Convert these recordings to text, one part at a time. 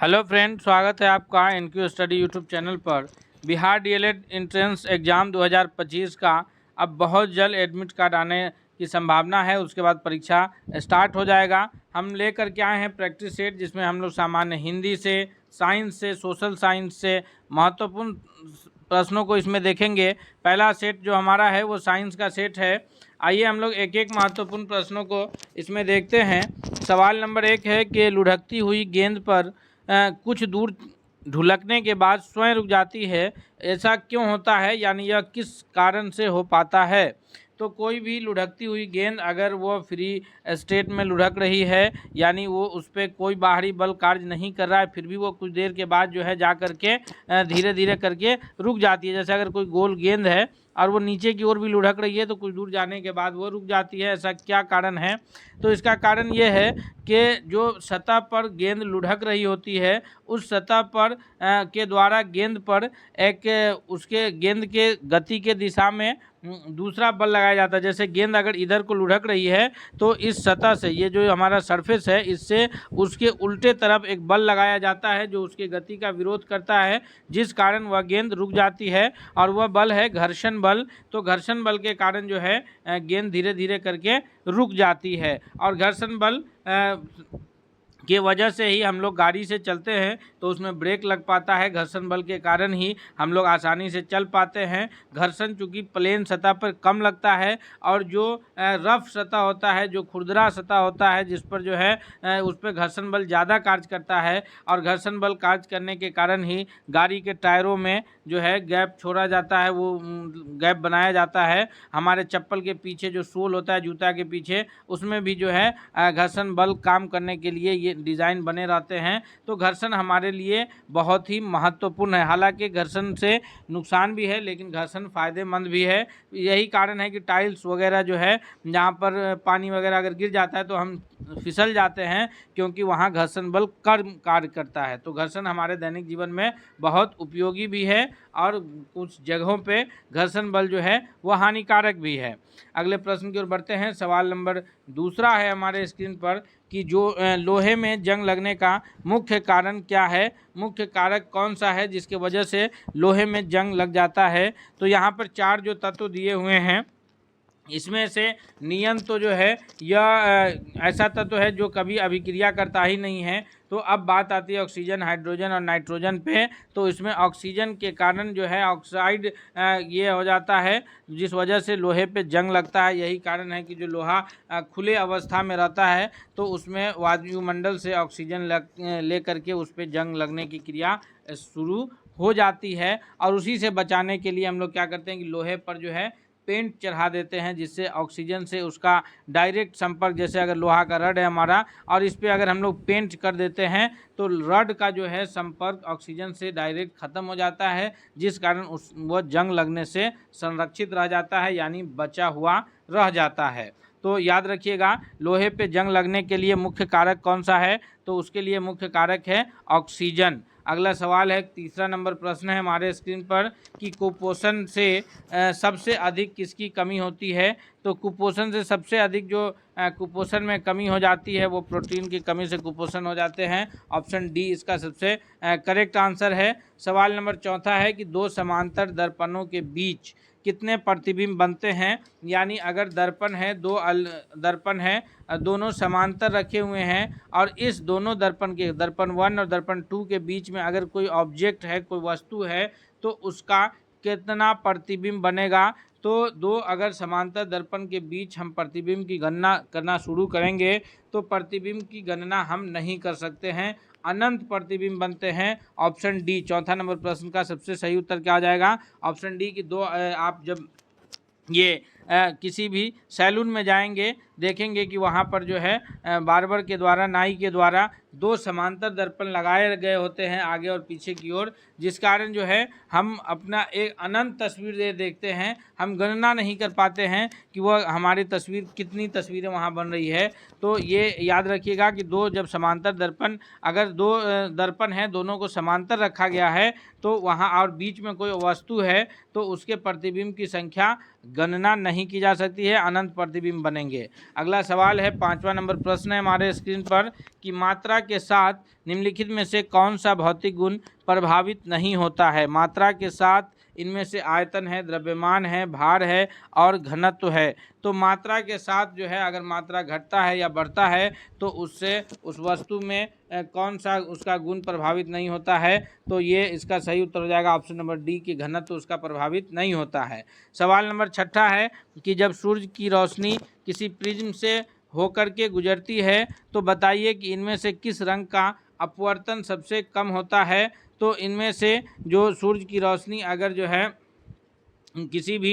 Hello friend, स्वागत है आपका एनक्यू स्टडी यूट्यूब चैनल पर। बिहार डीएलएड एंट्रेंस एग्ज़ाम 2025 का अब बहुत जल्द एडमिट कार्ड आने की संभावना है। उसके बाद परीक्षा स्टार्ट हो जाएगा। हम लेकर के आए हैं प्रैक्टिस सेट, जिसमें हम लोग सामान्य हिंदी से, साइंस से, सोशल साइंस से महत्वपूर्ण प्रश्नों को इसमें देखेंगे। पहला सेट जो हमारा है वो साइंस का सेट है। आइए हम लोग एक एक महत्वपूर्ण प्रश्नों को इसमें देखते हैं। सवाल नंबर 1 है कि लुढ़कती हुई गेंद पर कुछ दूर ढुलकने के बाद स्वयं रुक जाती है, ऐसा क्यों होता है, यानी यह किस कारण से हो पाता है। तो कोई भी लुढ़कती हुई गेंद अगर वो फ्री स्टेट में लुढ़क रही है, यानी वो उस पर कोई बाहरी बल कार्य नहीं कर रहा है, फिर भी वो कुछ देर के बाद जो है जा करके धीरे धीरे करके रुक जाती है। जैसे अगर कोई गोल गेंद है और वो नीचे की ओर भी लुढ़क रही है तो कुछ दूर जाने के बाद वो रुक जाती है, ऐसा क्या कारण है। तो इसका कारण ये है कि जो सतह पर गेंद लुढ़क रही होती है, उस सतह पर के द्वारा गेंद पर एक उसके गेंद के गति के दिशा में दूसरा बल लगाया जाता है। जैसे गेंद अगर इधर को लुढ़क रही है तो इस सतह से, ये जो हमारा सरफेस है, इससे उसके उल्टे तरफ एक बल लगाया जाता है जो उसके गति का विरोध करता है, जिस कारण वह गेंद रुक जाती है, और वह बल है घर्षण बल। तो घर्षण बल के कारण जो है गेंद धीरे धीरे करके रुक जाती है। और घर्षण बल के वजह से ही हम लोग गाड़ी से चलते हैं तो उसमें ब्रेक लग पाता है। घर्षण बल के कारण ही हम लोग आसानी से चल पाते हैं। घर्षण चूँकि प्लेन सतह पर कम लगता है, और जो रफ सतह होता है, जो खुरदरा सतह होता है, जिस पर जो है उस पर घर्षण बल ज़्यादा कार्य करता है। और घर्षण बल कार्य करने के कारण ही गाड़ी के टायरों में जो है गैप छोड़ा जाता है, वो गैप बनाया जाता है। हमारे चप्पल के पीछे जो सोल होता है जूता के पीछे, उसमें भी जो है घर्षण बल काम करने के लिए ये डिज़ाइन बने रहते हैं। तो घर्षण हमारे लिए बहुत ही महत्वपूर्ण है। हालांकि घर्षण से नुकसान भी है, लेकिन घर्षण फ़ायदेमंद भी है। यही कारण है कि टाइल्स वगैरह जो है, जहाँ पर पानी वगैरह अगर गिर जाता है तो हम फिसल जाते हैं, क्योंकि वहाँ घर्षण बल कम कार्य करता है। तो घर्षण हमारे दैनिक जीवन में बहुत उपयोगी भी है, और कुछ जगहों पे घर्षण बल जो है वह हानिकारक भी है। अगले प्रश्न की ओर बढ़ते हैं। सवाल नंबर 2 है हमारे स्क्रीन पर कि जो लोहे में जंग लगने का मुख्य कारण क्या है, मुख्य कारक कौन सा है जिसके वजह से लोहे में जंग लग जाता है। तो यहाँ पर 4 जो तत्व दिए हुए हैं, इसमें से नियन तो जो है यह ऐसा तत्व है जो कभी अभिक्रिया करता ही नहीं है। तो अब बात आती है ऑक्सीजन, हाइड्रोजन और नाइट्रोजन पे। तो इसमें ऑक्सीजन के कारण जो है ऑक्साइड ये हो जाता है, जिस वजह से लोहे पे जंग लगता है। यही कारण है कि जो लोहा खुले अवस्था में रहता है तो उसमें वायुमंडल से ऑक्सीजन ले करके उस पर जंग लगने की क्रिया शुरू हो जाती है। और उसी से बचाने के लिए हम लोग क्या करते हैं कि लोहे पर जो है पेंट चढ़ा देते हैं, जिससे ऑक्सीजन से उसका डायरेक्ट संपर्क, जैसे अगर लोहा का रड है हमारा और इस पे अगर हम लोग पेंट कर देते हैं तो रड का जो है संपर्क ऑक्सीजन से डायरेक्ट ख़त्म हो जाता है, जिस कारण वो जंग लगने से संरक्षित रह जाता है, यानी बचा हुआ रह जाता है। तो याद रखिएगा, लोहे पे जंग लगने के लिए मुख्य कारक कौन सा है, तो उसके लिए मुख्य कारक है ऑक्सीजन। अगला सवाल है, 3 नंबर प्रश्न है हमारे स्क्रीन पर कि कुपोषण से सबसे अधिक किसकी कमी होती है। तो कुपोषण से सबसे अधिक जो कुपोषण में कमी हो जाती है वो प्रोटीन की कमी से कुपोषण हो जाते हैं। ऑप्शन डी इसका सबसे करेक्ट आंसर है। सवाल नंबर 4 है कि 2 समांतर दर्पणों के बीच कितने प्रतिबिंब बनते हैं। यानी अगर दर्पण है, 2 दर्पण है, दोनों समांतर रखे हुए हैं, और इस दोनों दर्पण के, दर्पण 1 और दर्पण 2 के बीच में अगर कोई ऑब्जेक्ट है, कोई वस्तु है, तो उसका कितना प्रतिबिंब बनेगा। तो 2 अगर समांतर दर्पण के बीच हम प्रतिबिंब की गणना करना शुरू करेंगे तो प्रतिबिंब की गणना हम नहीं कर सकते हैं, अनंत प्रतिबिंब बनते हैं। ऑप्शन डी 4 नंबर प्रश्न का सबसे सही उत्तर क्या आ जाएगा। ऑप्शन डी की 2 आप जब ये किसी भी सैलून में जाएंगे, देखेंगे कि वहाँ पर जो है बार्बर के द्वारा, नाई के द्वारा 2 समांतर दर्पण लगाए गए होते हैं आगे और पीछे की ओर, जिस कारण जो है हम अपना एक अनंत तस्वीर देखते हैं, हम गणना नहीं कर पाते हैं कि वह हमारी तस्वीर कितनी तस्वीरें वहाँ बन रही है। तो ये याद रखिएगा कि 2 जब समांतर दर्पण, अगर 2 दर्पण हैं, दोनों को समांतर रखा गया है, तो वहाँ और बीच में कोई वस्तु है तो उसके प्रतिबिंब की संख्या गणना नहीं की जा सकती है, अनंत प्रतिबिंब बनेंगे। अगला सवाल है 5वां नंबर प्रश्न है हमारे स्क्रीन पर कि मात्रा के साथ निम्नलिखित में से कौन सा भौतिक गुण प्रभावित नहीं होता है। मात्रा के साथ इनमें से आयतन है, द्रव्यमान है, भार है और घनत्व है। तो मात्रा के साथ जो है अगर मात्रा घटता है या बढ़ता है तो उससे उस वस्तु में कौन सा उसका गुण प्रभावित नहीं होता है। तो ये इसका सही उत्तर हो जाएगा ऑप्शन नंबर डी कि घनत्व उसका प्रभावित नहीं होता है। सवाल नंबर 6 है कि जब सूर्य की रोशनी किसी प्रिज्म से होकर के गुजरती है तो बताइए कि इनमें से किस रंग का अपवर्तन सबसे कम होता है। तो इनमें से जो सूर्य की रोशनी अगर जो है किसी भी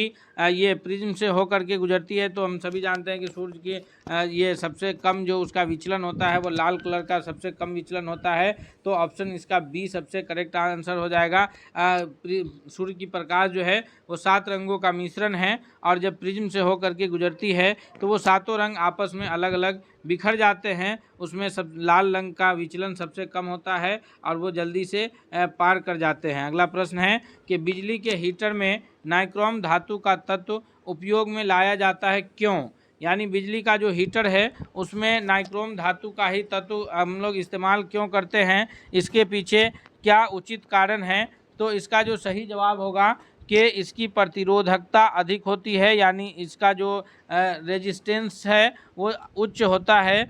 ये प्रिज्म से होकर के गुजरती है तो हम सभी जानते हैं कि सूर्य के ये सबसे कम जो उसका विचलन होता है वो लाल कलर का सबसे कम विचलन होता है। तो ऑप्शन इसका बी सबसे करेक्ट आंसर हो जाएगा। सूर्य की प्रकाश जो है वो 7 रंगों का मिश्रण है और जब प्रिज्म से होकर के गुजरती है तो वो सातों रंग आपस में अलग अलग बिखर जाते हैं। उसमें सब लाल रंग का विचलन सबसे कम होता है और वो जल्दी से पार कर जाते हैं। अगला प्रश्न है कि बिजली के हीटर में नाइक्रोम धातु का तत्व उपयोग में लाया जाता है क्यों। यानी बिजली का जो हीटर है उसमें नाइक्रोम धातु का ही तत्व हम लोग इस्तेमाल क्यों करते हैं, इसके पीछे क्या उचित कारण है। तो इसका जो सही जवाब होगा कि इसकी प्रतिरोधकता अधिक होती है, यानी इसका जो रेजिस्टेंस है वो उच्च होता है,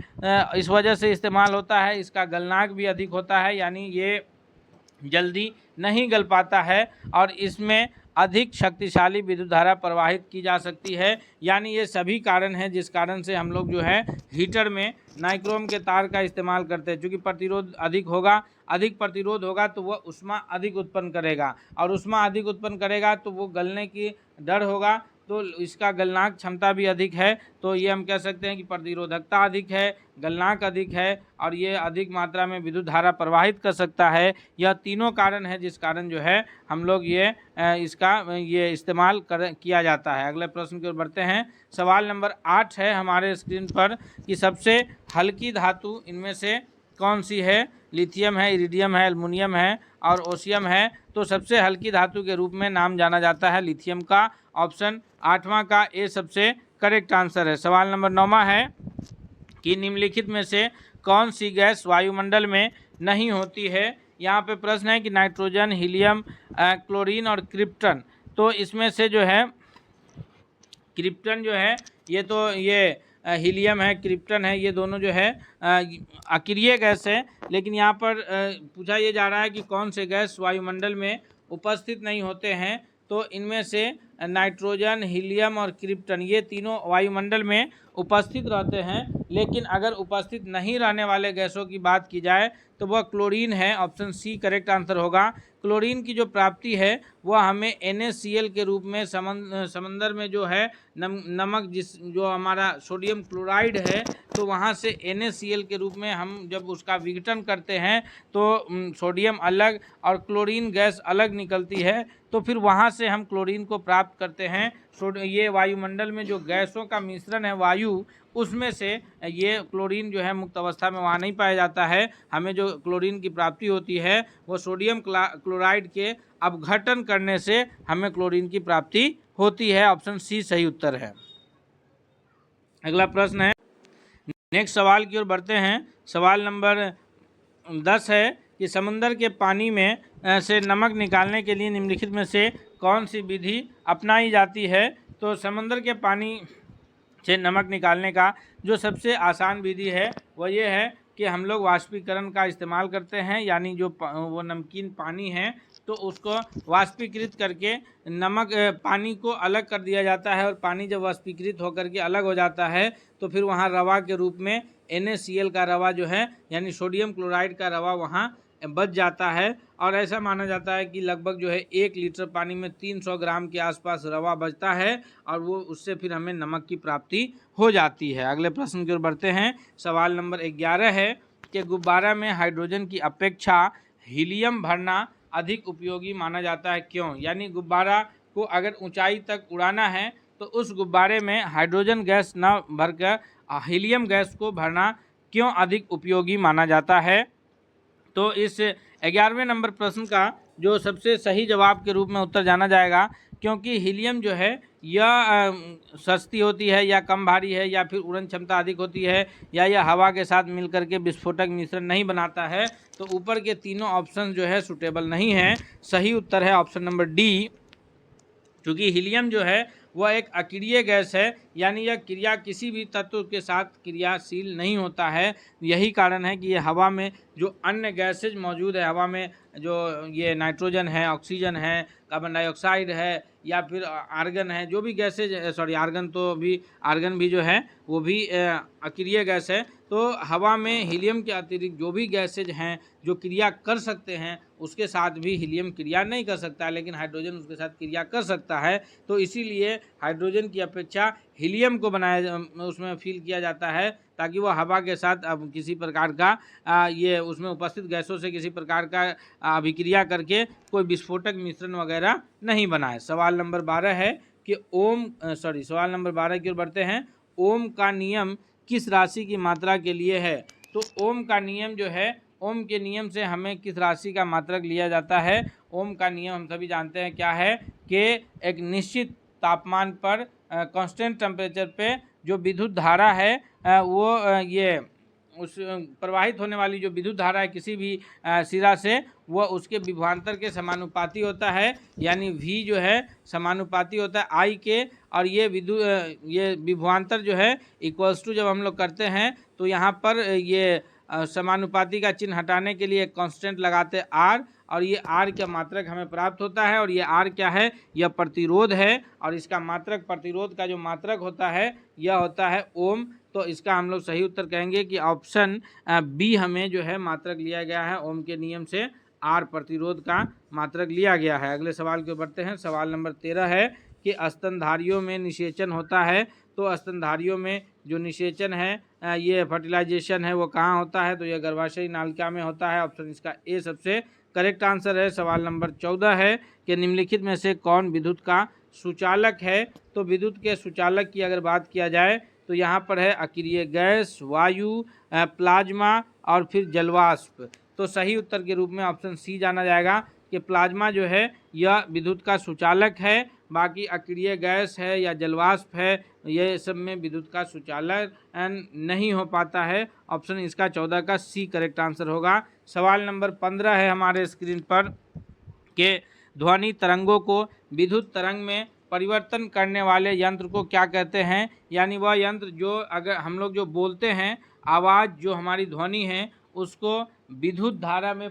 इस वजह से इस्तेमाल होता है। इसका गलनांक भी अधिक होता है, यानी ये जल्दी नहीं गल पाता है और इसमें अधिक शक्तिशाली विद्युत धारा प्रवाहित की जा सकती है। यानी ये सभी कारण हैं जिस कारण से हम लोग जो है हीटर में नाइक्रोम के तार का इस्तेमाल करते हैं। चूँकि प्रतिरोध अधिक प्रतिरोध होगा तो वह ऊष्मा अधिक उत्पन्न करेगा और ऊष्मा अधिक उत्पन्न करेगा तो वो गलने की डर होगा, तो इसका गलनांक क्षमता भी अधिक है। तो ये हम कह सकते हैं कि प्रतिरोधकता अधिक है, गलनांक अधिक है और ये अधिक मात्रा में विद्युत धारा प्रवाहित कर सकता है। यह तीनों कारण है जिस कारण जो है हम लोग इसका इस्तेमाल किया जाता है। अगले प्रश्न की ओर बढ़ते हैं। सवाल नंबर 8 है हमारे स्क्रीन पर कि सबसे हल्की धातु इनमें से कौन सी है। लिथियम है, इरिडियम है, एल्युमिनियम है और ओसियम है। तो सबसे हल्की धातु के रूप में नाम जाना जाता है लिथियम का। ऑप्शन 8वां का ए सबसे करेक्ट आंसर है। सवाल नंबर 9 है कि निम्नलिखित में से कौन सी गैस वायुमंडल में नहीं होती है। यहाँ पे प्रश्न है कि नाइट्रोजन, हीलियम, क्लोरीन और क्रिप्टन। तो इसमें से जो है क्रिप्टन जो है ये हीलियम है, क्रिप्टन है, ये दोनों जो है अक्रिय गैस है। लेकिन यहाँ पर पूछा ये जा रहा है कि कौन से गैस वायुमंडल में उपस्थित नहीं होते हैं। तो इनमें से नाइट्रोजन, हीलियम और क्रिप्टन ये तीनों वायुमंडल में उपस्थित रहते हैं। लेकिन अगर उपस्थित नहीं रहने वाले गैसों की बात की जाए तो वह क्लोरीन है। ऑप्शन सी करेक्ट आंसर होगा। क्लोरीन की जो प्राप्ति है वह हमें NaCl के रूप में समंदर में जो है नमक जो हमारा सोडियम क्लोराइड है तो वहाँ से NaCl के रूप में हम जब उसका विघटन करते हैं तो सोडियम अलग और क्लोरीन गैस अलग निकलती है, तो फिर वहाँ से हम क्लोरीन को प्राप्त करते हैं। ये वायुमंडल में जो गैसों का मिश्रण है वायु, उसमें से ये क्लोरीन जो है मुक्त अवस्था में वहाँ नहीं पाया जाता है। हमें जो क्लोरीन की प्राप्ति होती है वो सोडियम क्लोराइड के अपघटन करने से हमें क्लोरीन की प्राप्ति होती है। ऑप्शन सी सही उत्तर है। अगला प्रश्न है, नेक्स्ट सवाल की ओर बढ़ते हैं। सवाल नंबर 10 है कि समुद्र के पानी में से नमक निकालने के लिए निम्नलिखित में से कौन सी विधि अपनाई जाती है। तो समुद्र के पानी से नमक निकालने का जो सबसे आसान विधि है वह ये है कि हम लोग वाष्पीकरण का इस्तेमाल करते हैं। यानी जो वो नमकीन पानी है तो उसको वाष्पीकृत करके नमक पानी को अलग कर दिया जाता है और पानी जब वाष्पीकृत होकर के अलग हो जाता है तो फिर वहाँ रवा के रूप में NaCl का रवा जो है यानी सोडियम क्लोराइड का रवा वहाँ बच जाता है। और ऐसा माना जाता है कि लगभग जो है 1 लीटर पानी में 300 ग्राम के आसपास रवा बचता है और वो उससे फिर हमें नमक की प्राप्ति हो जाती है। अगले प्रश्न की ओर बढ़ते हैं। सवाल नंबर 11 है कि गुब्बारा में हाइड्रोजन की अपेक्षा हीलियम भरना अधिक उपयोगी माना जाता है क्यों। यानी गुब्बारा को अगर ऊंचाई तक उड़ाना है तो उस गुब्बारे में हाइड्रोजन गैस न भरकर हीलियम गैस को भरना क्यों अधिक उपयोगी माना जाता है। तो इस 11वें नंबर प्रश्न का जो सबसे सही जवाब के रूप में उत्तर जाना जाएगा क्योंकि हीलियम जो है यह सस्ती होती है या कम भारी है या फिर उड़न क्षमता अधिक होती है या यह हवा के साथ मिलकर के विस्फोटक मिश्रण नहीं बनाता है। तो ऊपर के तीनों ऑप्शन जो है सूटेबल नहीं है। सही उत्तर है ऑप्शन नंबर डी। क्योंकि हीलियम जो है वह एक अक्रिय गैस है, यानी यह क्रिया किसी भी तत्व के साथ क्रियाशील नहीं होता है। यही कारण है कि ये हवा में जो अन्य गैसेज मौजूद है, हवा में जो ये नाइट्रोजन है, ऑक्सीजन है, कार्बन डाइऑक्साइड है या फिर आर्गन है, जो भी गैसेज, सॉरी आर्गन भी जो है वो भी अक्रिय गैस है। तो हवा में हीलियम के अतिरिक्त जो भी गैसेज हैं जो क्रिया कर सकते हैं उसके साथ भी हीलियम क्रिया नहीं कर सकता है, लेकिन हाइड्रोजन उसके साथ क्रिया कर सकता है। तो इसीलिए हाइड्रोजन की अपेक्षा हीलियम को उसमें फील किया जाता है, ताकि वह हवा के साथ अब किसी प्रकार का ये उसमें उपस्थित गैसों से किसी प्रकार का अभिक्रिया करके कोई विस्फोटक मिश्रण वगैरह नहीं बनाए। सवाल नंबर 12 है कि सवाल नंबर 12 की ओर बढ़ते हैं। ओम का नियम किस राशि की मात्रा के लिए है? तो ओम का नियम जो है, ओम के नियम से हमें किस राशि का मात्रक लिया जाता है? ओम का नियम हम सभी जानते हैं क्या है कि एक निश्चित तापमान पर कांस्टेंट टेम्परेचर पे जो विद्युत धारा है ये उस प्रवाहित होने वाली जो विद्युत धारा है किसी भी सिरा से, वह उसके विभवांतर के समानुपाती होता है। यानी V जो है समानुपाती होता है I के, और ये विभवांतर जो है इक्वल्स टू जब हम लोग करते हैं तो यहाँ पर ये समानुपाती का चिन्ह हटाने के लिए कांस्टेंट लगाते R, और ये R का मात्रक हमें प्राप्त होता है। और ये R क्या है? यह प्रतिरोध है, और इसका मात्रक, प्रतिरोध का जो मात्रक होता है यह होता है ओम। तो इसका हम लोग सही उत्तर कहेंगे कि ऑप्शन बी हमें जो है मात्रक लिया गया है। ओम के नियम से R प्रतिरोध का मात्रक लिया गया है। अगले सवाल को बढ़ते हैं। सवाल नंबर 13 है कि स्तनधारियों में निषेचन होता है। तो स्तनधारियों में जो निषेचन है, ये फर्टिलाइजेशन है, वो कहाँ होता है? तो यह गर्भाशयी नालिका में होता है। ऑप्शन इसका ए सबसे करेक्ट आंसर है। सवाल नंबर 14 है कि निम्नलिखित में से कौन विद्युत का सुचालक है? तो विद्युत के सुचालक की अगर बात किया जाए तो यहाँ पर है अक्रिय गैस, वायु, प्लाज्मा और फिर जलवाष्प। तो सही उत्तर के रूप में ऑप्शन सी जाना जाएगा कि प्लाज्मा जो है यह विद्युत का सुचालक है। बाकी अक्रिय गैस है या जलवाष्प है, ये सब में विद्युत का सुचालक नहीं हो पाता है। ऑप्शन इसका 14 का सी करेक्ट आंसर होगा। सवाल नंबर 15 है हमारे स्क्रीन पर कि ध्वनि तरंगों को विद्युत तरंग में परिवर्तन करने वाले यंत्र को क्या कहते हैं? यानी वह यंत्र जो, अगर हम लोग जो बोलते हैं, आवाज़ जो हमारी ध्वनि है उसको विद्युत धारा में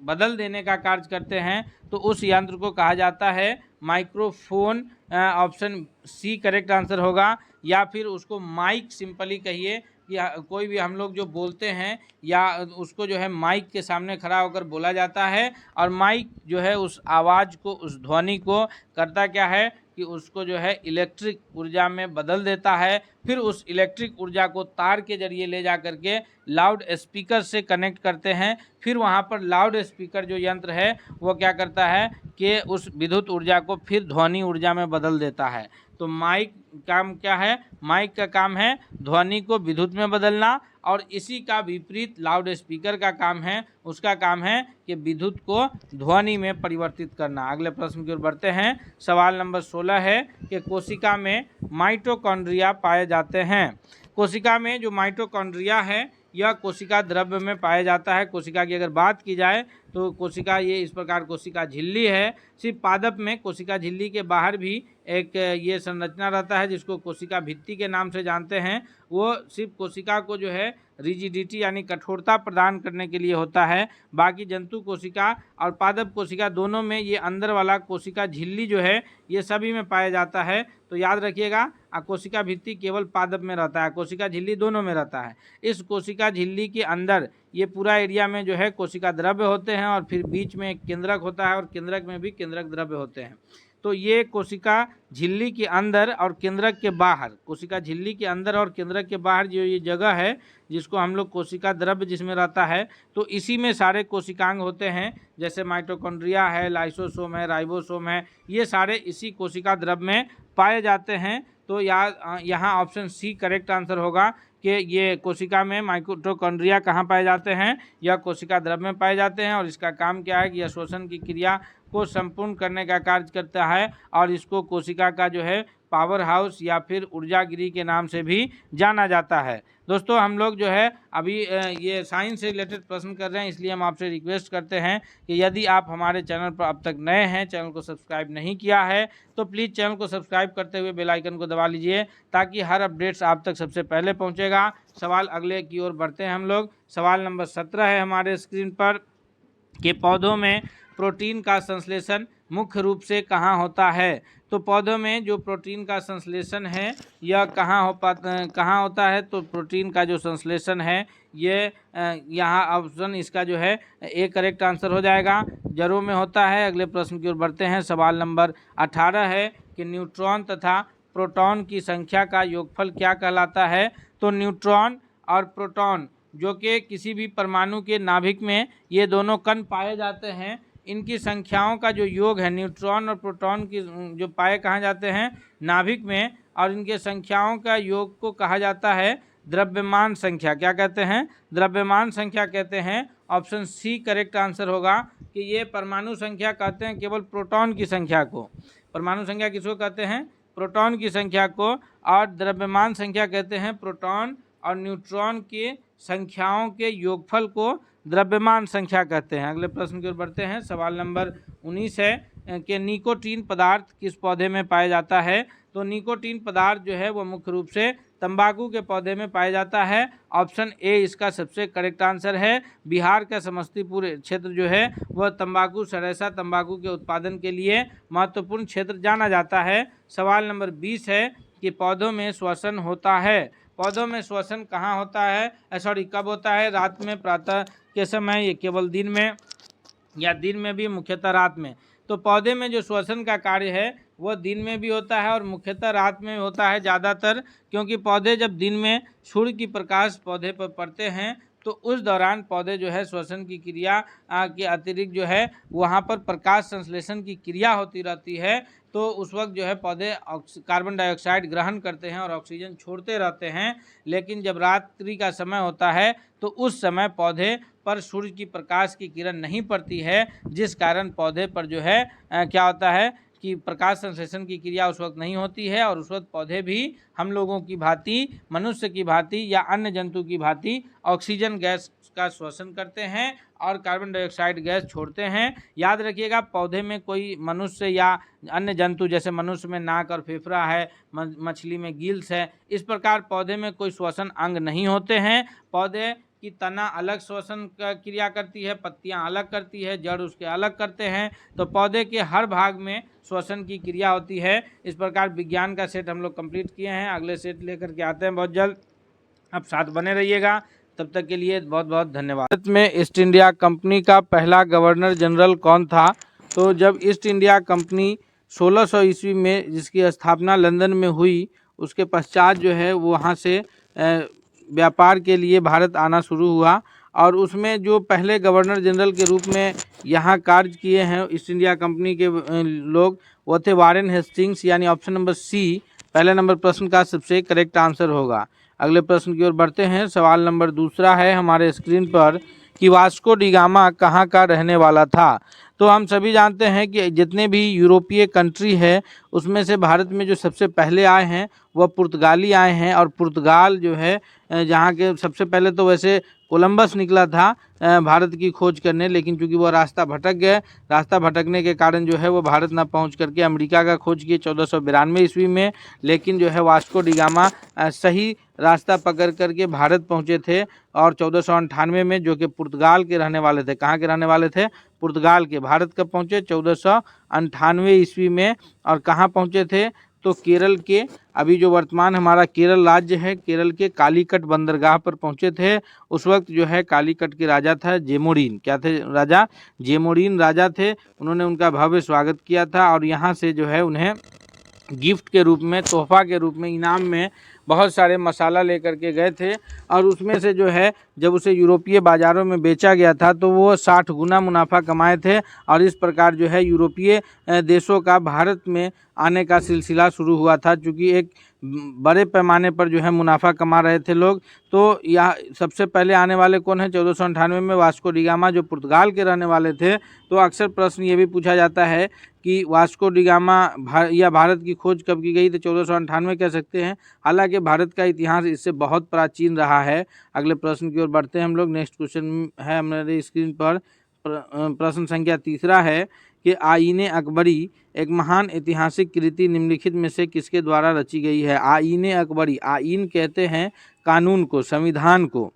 बदल देने का कार्य करते हैं, तो उस यंत्र को कहा जाता है microphone. Option C correct answer होगा। या फिर उसको माइक सिंपली कहिए कि कोई भी हम लोग जो बोलते हैं या उसको जो है माइक के सामने खड़ा होकर बोला जाता है, और माइक जो है उस आवाज़ को, उस ध्वनि को करता क्या है कि उसको जो है इलेक्ट्रिक ऊर्जा में बदल देता है। फिर उस इलेक्ट्रिक ऊर्जा को तार के जरिए ले जा करके लाउड स्पीकर से कनेक्ट करते हैं। फिर वहाँ पर लाउड स्पीकर जो यंत्र है वो क्या करता है कि उस विद्युत ऊर्जा को फिर ध्वनि ऊर्जा में बदल देता है। तो माइक काम क्या है? माइक का काम है ध्वनि को विद्युत में बदलना, और इसी का विपरीत लाउड स्पीकर का काम है, उसका काम है कि विद्युत को ध्वनि में परिवर्तित करना। अगले प्रश्न की ओर बढ़ते हैं। सवाल नंबर 16 है कि कोशिका में माइटोकॉन्ड्रिया पाए जाते हैं। कोशिका में जो माइटोकॉन्ड्रिया है यह कोशिका द्रव्य में पाया जाता है। कोशिका की अगर बात की जाए तो कोशिका ये इस प्रकार कोशिका झिल्ली है। सिर्फ पादप में कोशिका झिल्ली के बाहर भी एक ये संरचना रहता है जिसको कोशिका भित्ति के नाम से जानते हैं। वो सिर्फ कोशिका को जो है रिजिडिटी यानी कठोरता प्रदान करने के लिए होता है। बाकी जंतु कोशिका और पादप कोशिका दोनों में ये अंदर वाला कोशिका झिल्ली जो है ये सभी में पाया जाता है। तो याद रखिएगा, कोशिका भित्ति केवल पादप में रहता है, कोशिका झिल्ली दोनों में रहता है। इस कोशिका झिल्ली के अंदर ये पूरा एरिया में जो है कोशिका द्रव्य होते हैं, और फिर बीच में एक केंद्रक होता है, और केंद्रक में भी केंद्रक द्रव्य होते हैं। तो ये कोशिका झिल्ली के अंदर और केंद्रक के बाहर, कोशिका झिल्ली के अंदर और केंद्रक के बाहर जो ये जगह है जिसको हम लोग कोशिका द्रव्य जिसमें रहता है, तो इसी में सारे कोशिकांग होते हैं। जैसे माइटोकॉन्ड्रिया है, लाइसोसोम है, राइबोसोम है, ये सारे इसी कोशिका द्रव्य में पाए जाते हैं। तो यहाँ ऑप्शन सी करेक्ट आंसर होगा कि ये कोशिका में माइटोकॉन्ड्रिया कहाँ पाए जाते हैं, यह कोशिका द्रव्य में पाए जाते हैं। और इसका काम क्या है कि यह श्वसन की क्रिया को संपूर्ण करने का कार्य करता है और इसको कोशिका का जो है पावर हाउस या फिर ऊर्जागिरी के नाम से भी जाना जाता है। दोस्तों हम लोग जो है अभी ये साइंस से रिलेटेड प्रश्न कर रहे हैं, इसलिए हम आपसे रिक्वेस्ट करते हैं कि यदि आप हमारे चैनल पर अब तक नए हैं, चैनल को सब्सक्राइब नहीं किया है, तो प्लीज़ चैनल को सब्सक्राइब करते हुए बेल आइकन को दबा लीजिए ताकि हर अपडेट्स आप तक सबसे पहले पहुँचेगा। सवाल अगले की ओर बढ़ते हैं हम लोग। सवाल नंबर 17 है हमारे स्क्रीन पर कि पौधों में प्रोटीन का संश्लेषण मुख्य रूप से कहाँ होता है। तो पौधों में जो प्रोटीन का संश्लेषण है यह कहाँ होता है। तो प्रोटीन का जो संश्लेषण है ये यहाँ ऑप्शन इसका जो है ए करेक्ट आंसर हो जाएगा, जड़ों में होता है। अगले प्रश्न की ओर बढ़ते हैं। सवाल नंबर 18 है कि न्यूट्रॉन तथा प्रोटॉन की संख्या का योगफल क्या कहलाता है। तो न्यूट्रॉन और प्रोटॉन जो कि किसी भी परमाणु के नाभिक में ये दोनों कण पाए जाते हैं, इनकी संख्याओं का जो योग है, न्यूट्रॉन और प्रोटॉन की जो पाए कहाँ जाते हैं नाभिक में, और इनके संख्याओं का योग को कहा जाता है द्रव्यमान संख्या। क्या कहते हैं? द्रव्यमान संख्या कहते हैं। ऑप्शन सी करेक्ट आंसर होगा कि ये परमाणु संख्या कहते हैं केवल प्रोटॉन की संख्या को। परमाणु संख्या किसको कहते हैं? प्रोटॉन की संख्या को। और द्रव्यमान संख्या कहते हैं प्रोटॉन और न्यूट्रॉन की संख्याओं के योगफल को द्रव्यमान संख्या कहते हैं। अगले प्रश्न की ओर बढ़ते हैं। सवाल नंबर 19 है कि निकोटीन पदार्थ किस पौधे में पाया जाता है। तो निकोटीन पदार्थ जो है वो मुख्य रूप से तंबाकू के पौधे में पाया जाता है। ऑप्शन ए इसका सबसे करेक्ट आंसर है। बिहार का समस्तीपुर क्षेत्र जो है वह तंबाकू सरेसा तंबाकू के उत्पादन के लिए महत्वपूर्ण क्षेत्र जाना जाता है। सवाल नंबर 20 है कि पौधों में श्वसन होता है। पौधों में श्वसन कहाँ होता है, कब होता है? रात में, प्रातः के समय, ये केवल दिन में, या दिन में भी, मुख्यतः रात में। तो पौधे में जो श्वसन का कार्य है वह दिन में भी होता है और मुख्यतः रात में होता है ज़्यादातर, क्योंकि पौधे जब दिन में सूर्य की प्रकाश पौधे पर पड़ते हैं तो उस दौरान पौधे जो है श्वसन की क्रिया के अतिरिक्त जो है वहाँ पर प्रकाश संश्लेषण की क्रिया होती रहती है। तो उस वक्त जो है पौधे कार्बन डाइऑक्साइड ग्रहण करते हैं और ऑक्सीजन छोड़ते रहते हैं। लेकिन जब रात्रि का समय होता है तो उस समय पौधे पर सूर्य की प्रकाश की किरण नहीं पड़ती है, जिस कारण पौधे पर जो है क्या होता है कि प्रकाश संश्लेषण की क्रिया उस वक्त नहीं होती है और उस वक्त पौधे भी हम लोगों की भांति, मनुष्य की भांति या अन्य जंतु की भांति ऑक्सीजन गैस का श्वसन करते हैं और कार्बन डाइऑक्साइड गैस छोड़ते हैं। याद रखिएगा, पौधे में कोई मनुष्य या अन्य जंतु, जैसे मनुष्य में नाक और फेफड़ा है, मछली में गिल्स है, इस प्रकार पौधे में कोई श्वसन अंग नहीं होते हैं। पौधे की तना अलग श्वसन का क्रिया करती है, पत्तियां अलग करती है, जड़ उसके अलग करते हैं। तो पौधे के हर भाग में श्वसन की क्रिया होती है। इस प्रकार विज्ञान का सेट हम लोग कंप्लीट किए हैं। अगले सेट लेकर के आते हैं बहुत जल्द, आप साथ बने रहिएगा। तब तक के लिए बहुत बहुत धन्यवाद। भारत में ईस्ट इंडिया कंपनी का पहला गवर्नर जनरल कौन था। तो जब ईस्ट इंडिया कंपनी 1600 ईस्वी में जिसकी स्थापना लंदन में हुई, उसके पश्चात जो है वहाँ से व्यापार के लिए भारत आना शुरू हुआ और उसमें जो पहले गवर्नर जनरल के रूप में यहाँ कार्य किए हैं ईस्ट इंडिया कंपनी के लोग, वो थे वारेन हेस्टिंग्स, यानी ऑप्शन नंबर सी पहले नंबर प्रश्न का सबसे करेक्ट आंसर होगा। अगले प्रश्न की ओर बढ़ते हैं। सवाल नंबर 2 है हमारे स्क्रीन पर कि वास्को डी गामा कहाँ का रहने वाला था। तो हम सभी जानते हैं कि जितने भी यूरोपीय कंट्री है उसमें से भारत में जो सबसे पहले आए हैं वह पुर्तगाली आए हैं। और पुर्तगाल जो है जहाँ के सबसे पहले तो वैसे कोलंबस निकला था भारत की खोज करने, लेकिन चूंकि वो रास्ता भटक गए, रास्ता भटकने के कारण जो है वो भारत ना पहुंच करके अमेरिका का खोज किए 1492 ईस्वी में। लेकिन जो है वास्को डी गामा सही रास्ता पकड़ करके भारत पहुंचे थे और 1498 में, जो कि पुर्तगाल के रहने वाले थे। कहाँ के रहने वाले थे? पुर्तगाल के। भारत कब पहुंचे? 1498 ईस्वी में। और कहाँ पहुंचे थे? तो केरल के, अभी जो वर्तमान हमारा केरल राज्य है, केरल के कालीकट बंदरगाह पर पहुंचे थे। उस वक्त जो है कालीकट के राजा था जेमोरिन। क्या थे राजा? जेमोरिन राजा थे। उन्होंने उनका भव्य स्वागत किया था और यहाँ से जो है उन्हें गिफ्ट के रूप में, तोहफा के रूप में, इनाम में बहुत सारे मसाला लेकर के गए थे और उसमें से जो है जब उसे यूरोपीय बाज़ारों में बेचा गया था तो वो 60 गुना मुनाफा कमाए थे और इस प्रकार जो है यूरोपीय देशों का भारत में आने का सिलसिला शुरू हुआ था। चूँकि एक बड़े पैमाने पर जो है मुनाफा कमा रहे थे लोग। तो यह सबसे पहले आने वाले कौन है? 1498 में वास्को डी गामा, जो पुर्तगाल के रहने वाले थे। तो अक्सर प्रश्न ये भी पूछा जाता है कि वास्को डी गामा या भारत की खोज कब की गई? तो 1498 कह सकते हैं। हालांकि भारत का इतिहास इससे बहुत प्राचीन रहा है। अगले प्रश्न की ओर बढ़ते हैं हम लोग। नेक्स्ट क्वेश्चन है हमारे स्क्रीन पर, प्रश्न संख्या तीसरा है कि आईने अकबरी एक महान ऐतिहासिक कृति निम्नलिखित में से किसके द्वारा रची गई है? आईने अकबरी, आईन कहते हैं कानून को, संविधान को।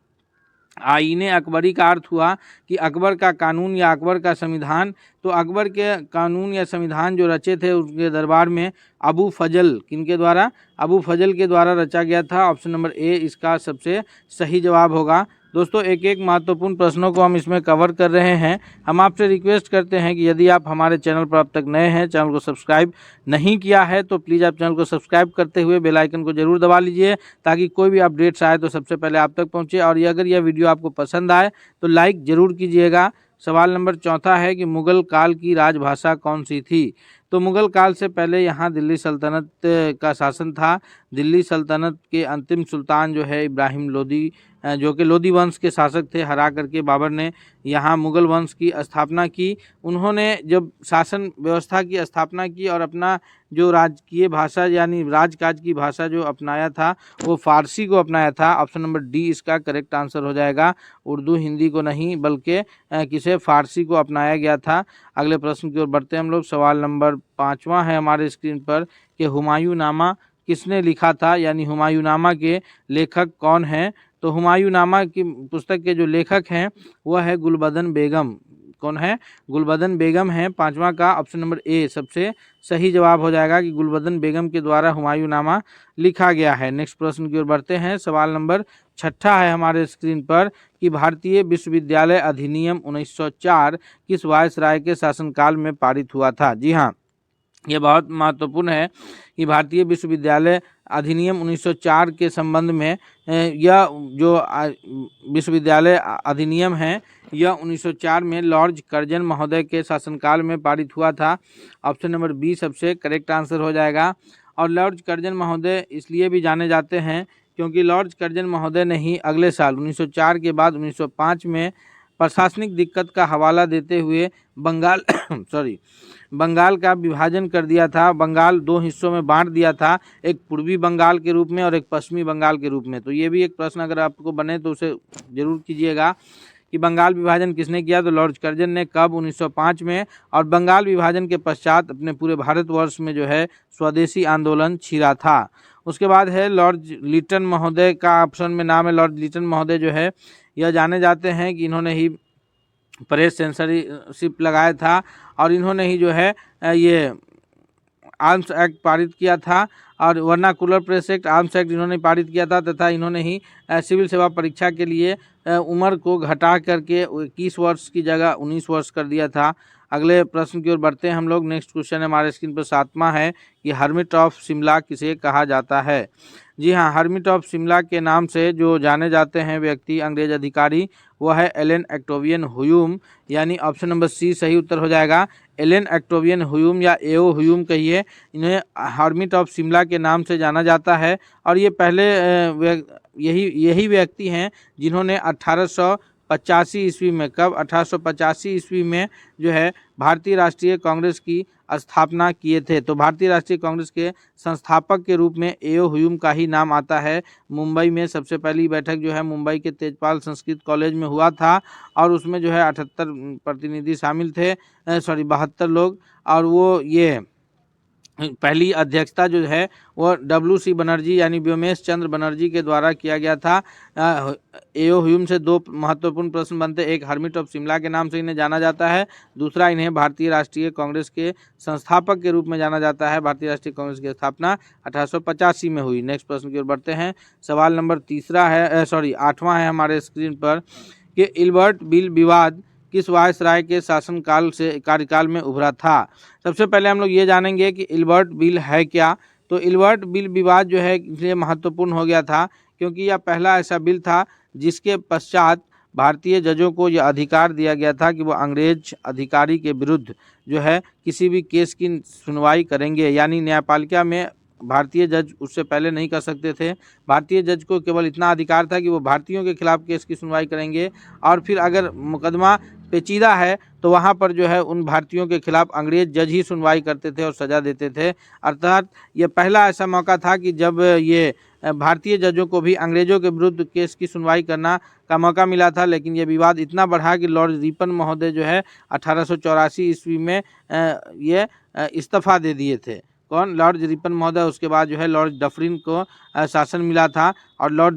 आईने अकबरी का अर्थ हुआ कि अकबर का कानून या अकबर का संविधान। तो अकबर के कानून या संविधान जो रचे थे उनके दरबार में अबू फजल, किनके द्वारा? अबू फजल के द्वारा रचा गया था। ऑप्शन नंबर ए इसका सबसे सही जवाब होगा। दोस्तों एक एक महत्वपूर्ण प्रश्नों को हम इसमें कवर कर रहे हैं। हम आपसे रिक्वेस्ट करते हैं कि यदि आप हमारे चैनल पर अब तक नए हैं, चैनल को सब्सक्राइब नहीं किया है तो प्लीज़ आप चैनल को सब्सक्राइब करते हुए बेल आइकन को जरूर दबा लीजिए ताकि कोई भी अपडेट्स आए तो सबसे पहले आप तक पहुंचे। और अगर यह वीडियो आपको पसंद आए तो लाइक ज़रूर कीजिएगा। सवाल नंबर चौथा है कि मुग़ल काल की राजभाषा कौन सी थी? तो मुग़ल काल से पहले यहाँ दिल्ली सल्तनत का शासन था। दिल्ली सल्तनत के अंतिम सुल्तान जो है इब्राहिम लोदी, जो कि लोदी वंश के शासक थे, हरा करके बाबर ने यहाँ मुग़ल वंश की स्थापना की। उन्होंने जब शासन व्यवस्था की स्थापना की और अपना जो राजकीय भाषा यानी राजकाज की भाषा जो अपनाया था वो फ़ारसी को अपनाया था। ऑप्शन नंबर डी इसका करेक्ट आंसर हो जाएगा। उर्दू हिंदी को नहीं बल्कि किसे फ़ारसी को अपनाया गया था। अगले प्रश्न की ओर बढ़ते हैं हम लोग। सवाल नंबर 5वां है हमारे स्क्रीन पर कि हुमायूंनामा किसने लिखा था, यानी हुमायूंनामा के लेखक कौन हैं? तो हुमायूंनामा की पुस्तक के जो लेखक हैं वह है गुलबदन बेगम। कौन है? गुलबदन बेगम है। 5वां का ऑप्शन नंबर ए सबसे सही जवाब हो जाएगा कि गुलबदन बेगम के द्वारा हुमायूंनामा लिखा गया है। नेक्स्ट प्रश्न की ओर बढ़ते हैं। सवाल नंबर 6 है हमारे स्क्रीन पर कि भारतीय विश्वविद्यालय अधिनियम 1904 किस वायसराय के शासनकाल में पारित हुआ था? जी हाँ, ये बहुत महत्वपूर्ण है कि भारतीय विश्वविद्यालय अधिनियम 1904 के संबंध में यह जो विश्वविद्यालय अधिनियम है यह 1904 में लॉर्ड कर्जन महोदय के शासनकाल में पारित हुआ था। ऑप्शन नंबर बी सबसे करेक्ट आंसर हो जाएगा। और लॉर्ड कर्जन महोदय इसलिए भी जाने जाते हैं क्योंकि लॉर्ड कर्जन महोदय ने ही अगले साल 1904 के बाद 1905 में प्रशासनिक दिक्कत का हवाला देते हुए बंगाल का विभाजन कर दिया था। बंगाल 2 हिस्सों में बांट दिया था, एक पूर्वी बंगाल के रूप में और एक पश्चिमी बंगाल के रूप में। तो ये भी एक प्रश्न अगर आपको बने तो उसे जरूर कीजिएगा कि बंगाल विभाजन किसने किया? तो लॉर्ड कर्जन ने। कब? 1905 में। और बंगाल विभाजन के पश्चात अपने पूरे भारतवर्ष में जो है स्वदेशी आंदोलन छिड़ा था। उसके बाद है लॉर्ड लिटन महोदय का ऑप्शन में नाम है। लॉर्ड लिटन महोदय जो है यह जाने जाते हैं कि इन्होंने ही प्रेस सेंसरशिप लगाया था और इन्होंने ही जो है ये आर्म्स एक्ट पारित किया था और vernacular press act, arms act इन्होंने पारित किया था तथा इन्होंने ही सिविल सेवा परीक्षा के लिए उम्र को घटा करके 21 वर्ष की जगह 19 वर्ष कर दिया था। अगले प्रश्न की ओर बढ़ते हैं हम लोग। नेक्स्ट क्वेश्चन है हमारे स्क्रीन पर 7वां है कि हर्मिट ऑफ शिमला किसे कहा जाता है? जी हाँ, हर्मिट ऑफ शिमला के नाम से जो जाने जाते हैं व्यक्ति, अंग्रेज अधिकारी, वह है एलन एक्टोवियन ह्यूम, यानी ऑप्शन नंबर सी सही उत्तर हो जाएगा। एलन एक्टोवियन ह्यूम या एओ ह्यूम कहिए, इन्हें हर्मिट ऑफ शिमला के नाम से जाना जाता है। और ये पहले यही व्यक्ति हैं जिन्होंने 1885 ईस्वी में, कब? 1885 ईस्वी में जो है भारतीय राष्ट्रीय कांग्रेस की स्थापना किए थे। तो भारतीय राष्ट्रीय कांग्रेस के संस्थापक के रूप में एओ ह्यूम का ही नाम आता है। मुंबई में सबसे पहली बैठक जो है मुंबई के तेजपाल संस्कृत कॉलेज में हुआ था और उसमें जो है 78 प्रतिनिधि शामिल थे, 72 लोग। और वो ये पहली अध्यक्षता जो है वो WC बनर्जी यानी व्योमेश चंद्र बनर्जी के द्वारा किया गया था। एओ ह्यूम से 2 महत्वपूर्ण प्रश्न बनते, एक हर्मिट ऑफ शिमला के नाम से इन्हें जाना जाता है, दूसरा इन्हें भारतीय राष्ट्रीय कांग्रेस के संस्थापक के रूप में जाना जाता है। भारतीय राष्ट्रीय कांग्रेस की स्थापना 1885 में हुई। नेक्स्ट प्रश्न की ओर बढ़ते हैं। सवाल नंबर 8वां है हमारे स्क्रीन पर कि इल्बर्ट बिल विवाद किस वायसराय के शासनकाल से कार्यकाल में उभरा था? सबसे पहले हम लोग ये जानेंगे कि इल्बर्ट बिल है क्या। तो इल्बर्ट बिल विवाद जो है इसलिए महत्वपूर्ण हो गया था क्योंकि यह पहला ऐसा बिल था जिसके पश्चात भारतीय जजों को यह अधिकार दिया गया था कि वो अंग्रेज अधिकारी के विरुद्ध जो है किसी भी केस की सुनवाई करेंगे। यानी न्यायपालिका में भारतीय जज उससे पहले नहीं कर सकते थे। भारतीय जज को केवल इतना अधिकार था कि वो भारतीयों के खिलाफ केस की सुनवाई करेंगे और फिर अगर मुकदमा पेचीदा है तो वहाँ पर जो है उन भारतीयों के खिलाफ अंग्रेज जज ही सुनवाई करते थे और सज़ा देते थे। अर्थात ये पहला ऐसा मौका था कि जब ये भारतीय जजों को भी अंग्रेजों के विरुद्ध केस की सुनवाई करना का मौका मिला था। लेकिन ये विवाद इतना बढ़ा कि लॉर्ड रिपन महोदय जो है 1884 ईस्वी में ये इस्तीफा दे दिए थे। कौन? लॉर्ड रिपन महोदय। उसके बाद जो है लॉर्ड डफरिन को शासन मिला था और लॉर्ड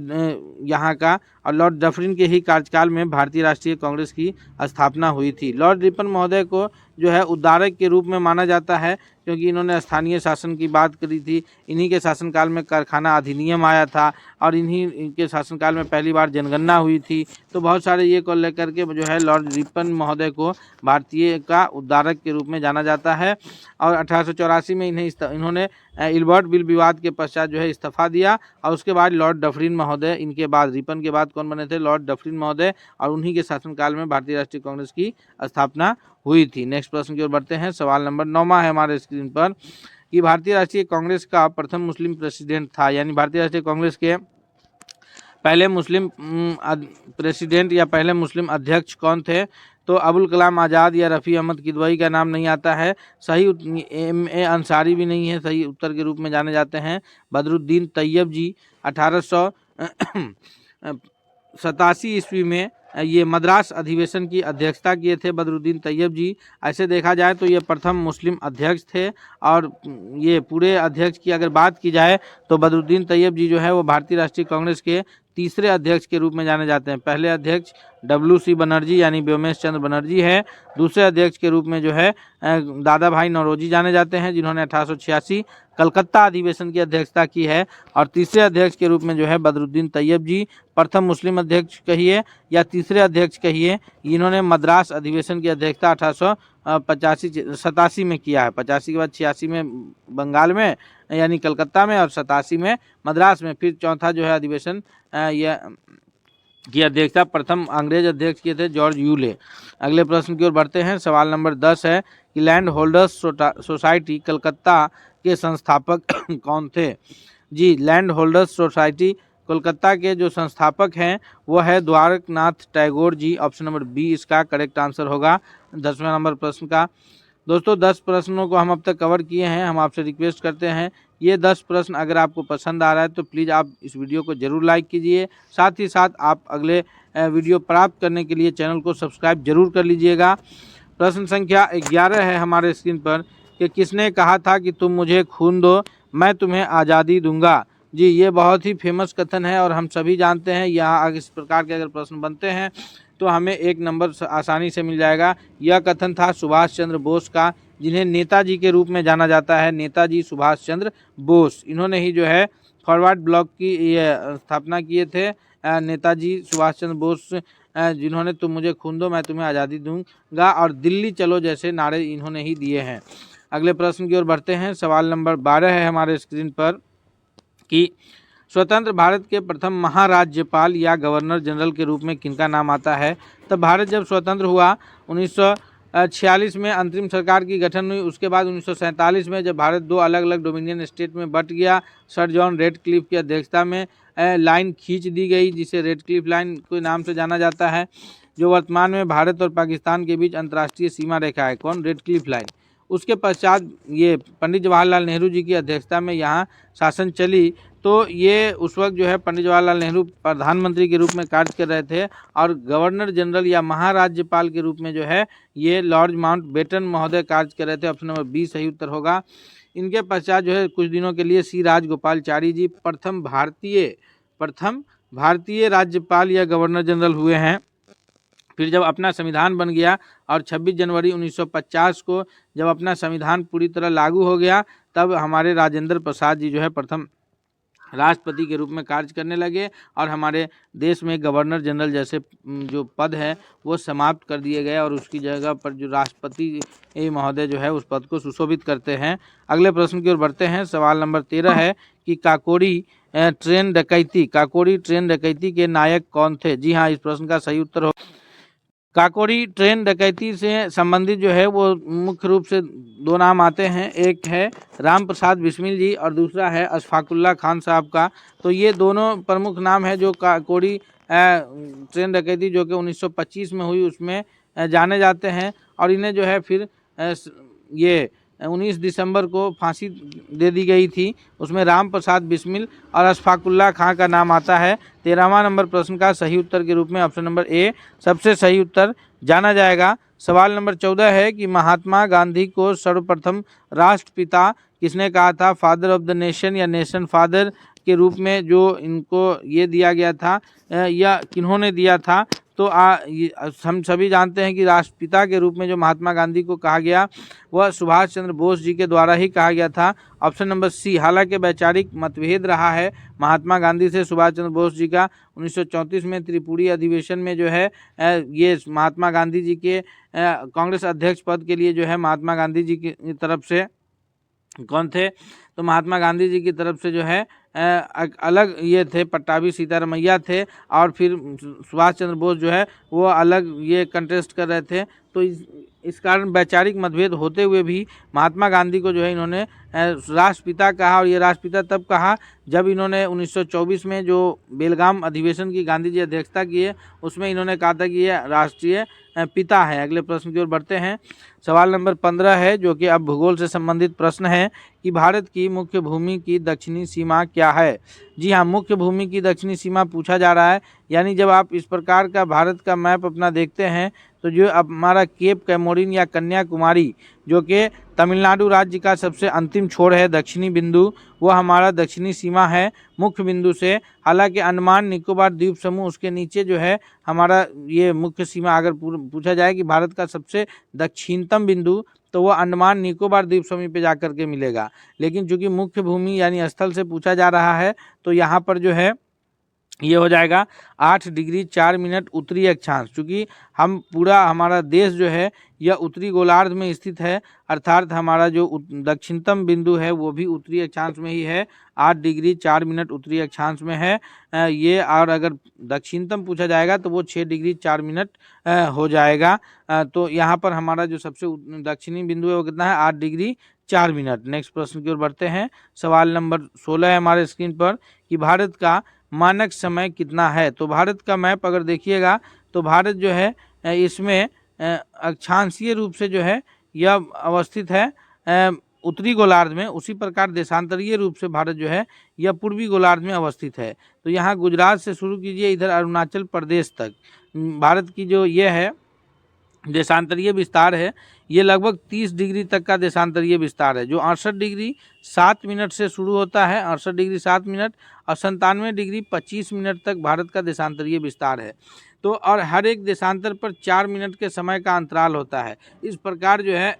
डफरिन के ही कार्यकाल में भारतीय राष्ट्रीय कांग्रेस की स्थापना हुई थी। लॉर्ड रिपन महोदय को जो है उद्धारक के रूप में माना जाता है क्योंकि इन्होंने स्थानीय शासन की बात करी थी। इन्हीं के शासनकाल में कारखाना अधिनियम आया था और इनके शासनकाल में पहली बार जनगणना हुई थी। तो बहुत सारे ये को लेकर के जो है लॉर्ड रिपन महोदय को भारतीय का उद्धारक के रूप में जाना जाता है। और 1884 में इन्होंने इल्बर्ट बिल विवाद के पश्चात जो है इस्तीफा दिया और उसके बाद लॉर्ड डफरिन महोदय, इनके बाद रिपन के बाद कौन बने थे? लॉर्ड डफरिन महोदय, और उन्हीं के शासनकाल में भारतीय राष्ट्रीय कांग्रेस की स्थापना हुई थी। नेक्स्ट प्रश्न की ओर बढ़ते हैं। सवाल नंबर 9 है हमारे स्क्रीन पर कि भारतीय राष्ट्रीय कांग्रेस का प्रथम मुस्लिम प्रेसिडेंट था। यानी भारतीय राष्ट्रीय कांग्रेस के पहले मुस्लिम प्रेसिडेंट या पहले मुस्लिम अध्यक्ष कौन थे? तो अबुल कलाम आज़ाद या रफ़ी अहमद किदवई का नाम नहीं आता है। सही M.A. अंसारी भी नहीं है, सही उत्तर के रूप में जाने जाते हैं। बदरुद्दीन तैयब जी 1887 ईस्वी में ये मद्रास अधिवेशन की अध्यक्षता किए थे बदरुद्दीन तैयब जी। ऐसे देखा जाए तो ये प्रथम मुस्लिम अध्यक्ष थे और ये पूरे अध्यक्ष की अगर बात की जाए तो बदरुद्दीन तैयब जी जो है वो भारतीय राष्ट्रीय कांग्रेस के तीसरे अध्यक्ष के रूप में जाने जाते हैं। पहले अध्यक्ष WC बनर्जी यानी व्योमेश चंद्र बनर्जी है। दूसरे अध्यक्ष के रूप में जो है दादा भाई नौरोजी जाने जाते हैं जिन्होंने 1886 कलकत्ता अधिवेशन की अध्यक्षता की है। और तीसरे अध्यक्ष के रूप में जो है बदरुद्दीन तैयब जी, प्रथम मुस्लिम अध्यक्ष कहिए या तीसरे अध्यक्ष कहिए, इन्होंने मद्रास अधिवेशन की अध्यक्षता 1887 में किया है। 85 के बाद 86 में बंगाल में यानी कलकत्ता में और 87 में मद्रास में। फिर चौथा जो है अधिवेशन की अध्यक्षता प्रथम अंग्रेज अध्यक्ष किए थे जॉर्ज यूले। अगले प्रश्न की ओर बढ़ते हैं। सवाल नंबर 10 है कि लैंड होल्डर्स सोसाइटी कलकत्ता के संस्थापक कौन थे? जी, लैंड होल्डर्स सोसाइटी कोलकाता के जो संस्थापक हैं वो है Dwarakanath Tagore ji. Option number B इसका करेक्ट आंसर होगा 10वें नंबर प्रश्न का। दोस्तों 10 प्रश्नों को हम अब तक कवर किए हैं। हम आपसे रिक्वेस्ट करते हैं ये 10 प्रश्न अगर आपको पसंद आ रहा है तो प्लीज़ आप इस वीडियो को ज़रूर लाइक कीजिए। साथ ही साथ आप अगले वीडियो प्राप्त करने के लिए चैनल को सब्सक्राइब जरूर कर लीजिएगा। प्रश्न संख्या 11 है हमारे स्क्रीन पर कि किसने कहा था कि तुम मुझे खून दो मैं तुम्हें आज़ादी दूंगा? जी, ये बहुत ही फेमस कथन है और हम सभी जानते हैं। यहाँ इस प्रकार के अगर प्रश्न बनते हैं तो हमें 1 नंबर आसानी से मिल जाएगा। यह कथन था सुभाष चंद्र बोस का, जिन्हें नेताजी के रूप में जाना जाता है। नेताजी सुभाष चंद्र बोस, इन्होंने ही जो है फॉरवर्ड ब्लॉक की ये स्थापना किए थे। नेताजी सुभाष चंद्र बोस जिन्होंने तुम मुझे खून दो मैं तुम्हें आज़ादी दूंगा और दिल्ली चलो जैसे नारे इन्होंने ही दिए हैं। अगले प्रश्न की ओर बढ़ते हैं। सवाल नंबर 12 है हमारे स्क्रीन पर कि स्वतंत्र भारत के प्रथम महाराज्यपाल या गवर्नर जनरल के रूप में किनका नाम आता है? तब भारत जब स्वतंत्र हुआ 1946 में अंतरिम सरकार की गठन हुई। उसके बाद 1947 में जब भारत 2 अलग अलग डोमिनियन स्टेट में बंट गया, सर जॉन रेडक्लिफ की अध्यक्षता में लाइन खींच दी गई जिसे रेडक्लिफ लाइन के नाम से जाना जाता है, जो वर्तमान में भारत और पाकिस्तान के बीच अंतर्राष्ट्रीय सीमा रेखा है। कौन? Radcliffe line. उसके पश्चात ये पंडित जवाहरलाल नेहरू जी की अध्यक्षता में यहाँ शासन चली। तो ये उस वक्त जो है पंडित जवाहरलाल नेहरू प्रधानमंत्री के रूप में कार्य कर रहे थे और गवर्नर जनरल या महाराज्यपाल के रूप में जो है ये लॉर्ड माउंटबेटन महोदय कार्य कर रहे थे। ऑप्शन नंबर बी सही उत्तर होगा। इनके पश्चात जो है कुछ दिनों के लिए सी राजगोपालचारी जी प्रथम भारतीय राज्यपाल या गवर्नर जनरल हुए हैं। फिर जब अपना संविधान बन गया और 26 जनवरी 1950 को जब अपना संविधान पूरी तरह लागू हो गया, तब हमारे राजेंद्र प्रसाद जी जो है प्रथम राष्ट्रपति के रूप में कार्य करने लगे और हमारे देश में गवर्नर जनरल जैसे जो पद है वो समाप्त कर दिए गए और उसकी जगह पर जो राष्ट्रपति महोदय जो है उस पद को सुशोभित करते हैं। अगले प्रश्न की ओर बढ़ते हैं। सवाल नंबर 13 है कि काकोरी ट्रेन डकैती के नायक कौन थे? जी हाँ, इस प्रश्न का सही उत्तर हो काकोरी ट्रेन डकैती से संबंधित जो है वो मुख्य रूप से दो नाम आते हैं, एक है राम प्रसाद बिस्मिल जी और दूसरा है अशफाकुल्ला खान साहब का। तो ये दोनों प्रमुख नाम है जो काकोरी ट्रेन डकैती जो कि 1925 में हुई उसमें जाने जाते हैं और इन्हें जो है फिर ये 19 दिसंबर को फांसी दे दी गई थी। उसमें राम प्रसाद बिस्मिल और अशफाकुल्ला खां का नाम आता है। 13वां नंबर प्रश्न का सही उत्तर के रूप में ऑप्शन नंबर ए सबसे सही उत्तर जाना जाएगा। सवाल नंबर 14 है कि महात्मा गांधी को सर्वप्रथम राष्ट्रपिता किसने कहा था? फादर ऑफ द नेशन या नेशन फादर के रूप में जो इनको ये दिया गया था या किन्होंने दिया था? तो हम सभी जानते हैं कि राष्ट्रपिता के रूप में जो महात्मा गांधी को कहा गया वह सुभाष चंद्र बोस जी के द्वारा ही कहा गया था। Option number C. हालांकि वैचारिक मतभेद रहा है महात्मा गांधी से सुभाष चंद्र बोस जी का। 1934 में त्रिपुरी अधिवेशन में जो है ये महात्मा गांधी जी के कांग्रेस अध्यक्ष पद के लिए जो है महात्मा गांधी जी की तरफ से कौन थे? तो महात्मा गांधी जी की तरफ से जो है अलग ये थे, पट्टाभी सीतारमैया थे और फिर सुभाष चंद्र बोस जो है वो अलग ये कंटेस्ट कर रहे थे। तो इस कारण वैचारिक मतभेद होते हुए भी महात्मा गांधी को जो है इन्होंने राष्ट्रपिता कहा और ये राष्ट्रपिता तब कहा जब इन्होंने 1924 में जो बेलगाम अधिवेशन की गांधी जी अध्यक्षता की है उसमें इन्होंने कहा था कि ये राष्ट्रीय पिता है। अगले प्रश्न की ओर बढ़ते हैं। सवाल नंबर 15 है जो कि अब भूगोल से संबंधित प्रश्न है कि भारत की मुख्य भूमि की दक्षिणी सीमा क्या है? जी हाँ, मुख्य भूमि की दक्षिणी सीमा पूछा जा रहा है। यानी जब आप इस प्रकार का भारत का मैप अपना देखते हैं तो जो अब हमारा केप कैमोरिन या कन्याकुमारी जो कि तमिलनाडु राज्य का सबसे अंतिम छोर है, दक्षिणी बिंदु, वो हमारा दक्षिणी सीमा है मुख्य बिंदु से। हालांकि अंडमान निकोबार द्वीप समूह उसके नीचे जो है हमारा ये मुख्य सीमा। अगर पूछा जाए कि भारत का सबसे दक्षिणतम बिंदु तो वो अंडमान निकोबार द्वीप समूह पे जाकर के मिलेगा। लेकिन चूंकि मुख्य भूमि यानी स्थल से पूछा जा रहा है तो यहाँ पर जो है ये हो जाएगा 8 डिग्री 4 मिनट उत्तरी अक्षांश। चूँकि हम पूरा हमारा देश जो है यह उत्तरी गोलार्ध में स्थित है, अर्थात हमारा जो दक्षिणतम बिंदु है वो भी उत्तरी अक्षांश में ही है, 8 डिग्री 4 मिनट उत्तरी अक्षांश में है ये। और अगर दक्षिणतम पूछा जाएगा तो वो 6 डिग्री 4 मिनट हो जाएगा। तो यहाँ पर हमारा जो सबसे दक्षिणी बिंदु है वो कितना है? 8 डिग्री 4 मिनट। नेक्स्ट प्रश्न की ओर बढ़ते हैं। सवाल नंबर 16 है हमारे स्क्रीन पर कि भारत का मानक समय कितना है? तो भारत का मैप अगर देखिएगा तो भारत जो है इसमें अक्षांशीय रूप से जो है यह अवस्थित है उत्तरी गोलार्ध में। उसी प्रकार देशांतरीय रूप से भारत जो है यह पूर्वी गोलार्ध में अवस्थित है। तो यहाँ गुजरात से शुरू कीजिए इधर अरुणाचल प्रदेश तक भारत की जो ये है देशांतरीय विस्तार है ये लगभग 30 डिग्री तक का देशांतरीय विस्तार है, जो 68 डिग्री 7 मिनट से शुरू होता है, 68 डिग्री 7 मिनट और 97 डिग्री 25 मिनट तक भारत का देशांतरीय विस्तार है। तो और हर एक देशांतर पर 4 मिनट के समय का अंतराल होता है। इस प्रकार जो है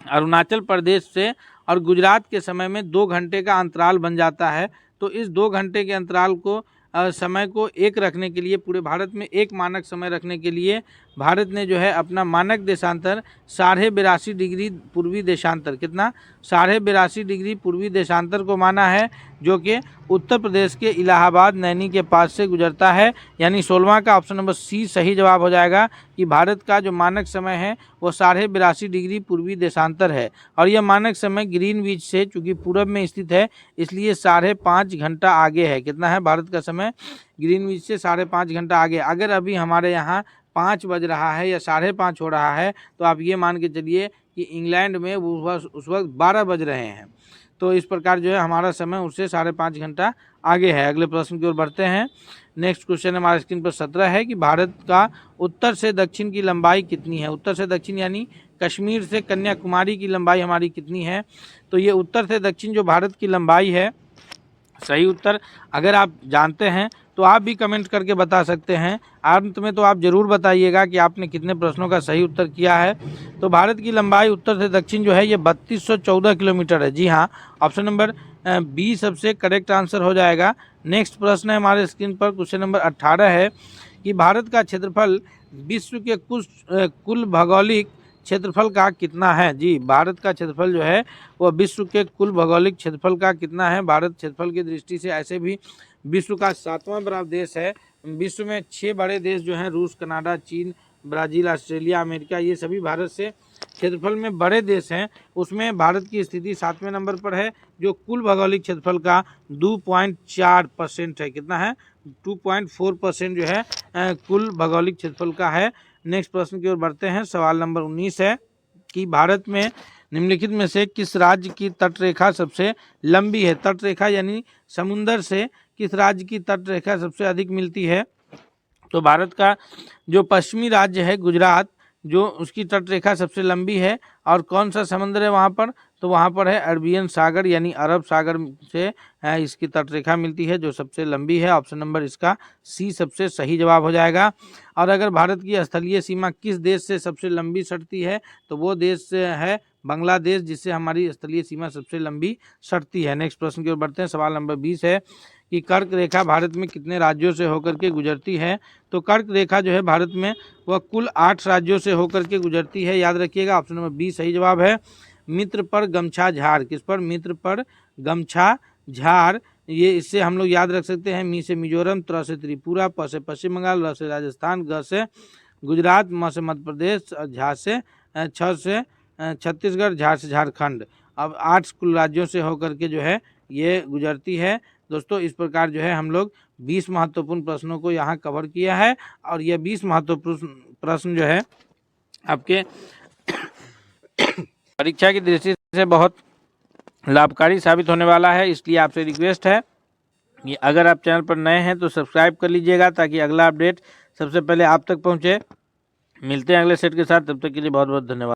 अरुणाचल प्रदेश से और गुजरात के समय में 2 घंटे का अंतराल बन जाता है। तो इस 2 घंटे के अंतराल को समय को एक रखने के लिए, पूरे भारत में एक मानक समय रखने के लिए भारत ने जो है अपना मानक देशांतर 82.5 डिग्री पूर्वी देशांतर, कितना 82.5 डिग्री पूर्वी देशांतर को माना है, जो कि उत्तर प्रदेश के इलाहाबाद नैनी के पास से गुजरता है। यानी 16वां का ऑप्शन नंबर सी सही जवाब हो जाएगा कि भारत का जो मानक समय है वो 82.5 डिग्री पूर्वी देशांतर है। और यह मानक समय ग्रीनविच से चूँकि पूरब में स्थित है इसलिए 5.5 घंटा आगे है। कितना है भारत का समय? ग्रीनविच से 5.5 घंटा आगे। अगर अभी हमारे यहाँ 5 बज रहा है या 5:30 हो रहा है तो आप ये मान के चलिए कि इंग्लैंड में उस वक्त 12 बज रहे हैं। तो इस प्रकार जो है हमारा समय उससे 5.5 घंटा आगे है। अगले प्रश्न की ओर बढ़ते हैं। नेक्स्ट क्वेश्चन हमारे स्क्रीन पर 17 है कि भारत का उत्तर से दक्षिण की लंबाई कितनी है? उत्तर से दक्षिण यानी कश्मीर से कन्याकुमारी की लंबाई हमारी कितनी है? तो ये उत्तर से दक्षिण जो भारत की लंबाई है, सही उत्तर अगर आप जानते हैं तो आप भी कमेंट करके बता सकते हैं। अंत में तो आप ज़रूर बताइएगा कि आपने कितने प्रश्नों का सही उत्तर किया है। तो भारत की लंबाई उत्तर से दक्षिण जो है ये 3214 किलोमीटर है। जी हाँ, ऑप्शन नंबर बी सबसे करेक्ट आंसर हो जाएगा। नेक्स्ट प्रश्न है हमारे स्क्रीन पर, क्वेश्चन नंबर 18 है कि भारत का क्षेत्रफल विश्व के कुल भौगोलिक क्षेत्रफल का कितना है। जी, भारत का क्षेत्रफल जो है वह विश्व के कुल भौगोलिक क्षेत्रफल का कितना है। भारत क्षेत्रफल की दृष्टि से ऐसे भी विश्व का 7वां बड़ा देश है। विश्व में 6 बड़े देश जो हैं, रूस, कनाडा, चीन, ब्राज़ील, ऑस्ट्रेलिया, अमेरिका, ये सभी भारत से क्षेत्रफल में बड़े देश हैं। उसमें भारत की स्थिति 7वें नंबर पर है, जो कुल भौगोलिक क्षेत्रफल का 2.4% है। कितना है? 2.4% जो है कुल भौगोलिक क्षेत्रफल का है। नेक्स्ट प्रश्न की ओर बढ़ते हैं। सवाल नंबर 19 है कि भारत में निम्नलिखित में से किस राज्य की तटरेखा सबसे लंबी है। तटरेखा यानी समुंदर से किस राज्य की तटरेखा सबसे अधिक मिलती है। तो भारत का जो पश्चिमी राज्य है गुजरात, जो उसकी तटरेखा सबसे लंबी है। और कौन सा समुद्र है वहाँ पर? तो वहाँ पर है अरबियन सागर, यानी अरब सागर से इसकी तटरेखा मिलती है, जो सबसे लंबी है। ऑप्शन नंबर इसका सी सबसे सही जवाब हो जाएगा। और अगर भारत की स्थलीय सीमा किस देश से सबसे लंबी सटती है, तो वो देश है बांग्लादेश, जिससे हमारी स्थलीय सीमा सबसे लंबी सटती है। नेक्स्ट प्रश्न की ओर बढ़ते हैं। सवाल नंबर 20 है कि कर्क रेखा भारत में कितने राज्यों से होकर के गुजरती है। तो कर्क रेखा जो है भारत में वह कुल 8 राज्यों से होकर के गुजरती है, याद रखिएगा। ऑप्शन नंबर बी सही जवाब है। मित्र पर गमछा झार, किस पर? मित्र पर गमछा झार, ये इससे हम लोग याद रख सकते हैं। मी से मिजोरम, त्र से त्रिपुरा, प से पश्चिम बंगाल, र से राजस्थान, ग से गुजरात, म से मध्य प्रदेश, झा से छ से छत्तीसगढ़, झार से झारखंड। अब 8 कुल राज्यों से होकर के जो है ये गुजरती है। दोस्तों, इस प्रकार जो है हम लोग 20 महत्वपूर्ण प्रश्नों को यहाँ कवर किया है। और यह 20 महत्वपूर्ण प्रश्न जो है आपके परीक्षा की दृष्टि से बहुत लाभकारी साबित होने वाला है। इसलिए आपसे रिक्वेस्ट है कि अगर आप चैनल पर नए हैं तो सब्सक्राइब कर लीजिएगा, ताकि अगला अपडेट सबसे पहले आप तक पहुंचे। मिलते हैं अगले सेट के साथ, तब तक के लिए बहुत बहुत धन्यवाद।